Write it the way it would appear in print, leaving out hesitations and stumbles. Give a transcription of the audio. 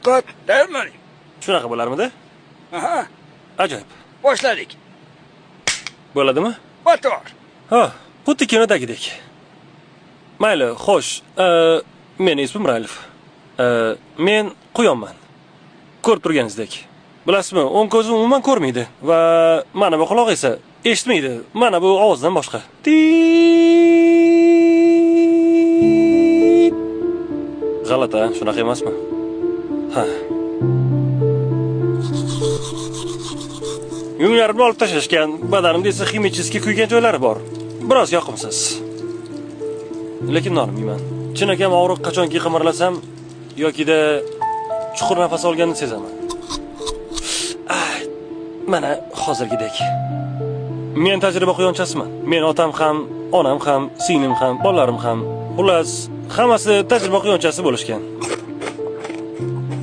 Ovqat tayyorlaning. Shunaqa bo'larmidi? Aha, Ajoyib. boshladik. Bo'ladimi? Motor. Ha, xuddi kinodagidek. Mayli, xo'sh. Men ismim Railov. Men Quyonman. Ko'rib turganingizdek. Bilasizmi, o'ng ko'zim umuman ko'rmaydi va mana bu quloq esa eshitmaydi. Mana bu ovozdan boshqa. G'alati, shunaqa emasmi? Ha. Yunglarimni olib tashlashgan, badanimda esa ximichiski kuygan joylari bor. Biroz yoqimsiz. Lekin nolimayman. Chinakam og'riq qachonki qimirlasam yokida chuqur nafas olganni sezaman. Mana hozirgidek. Men tajriba quyonchasiman. Men otam ham, onam ham, singlim ham, bolalarim ham, xullas, hammasi tajriba quyonchasi bo'lishgan.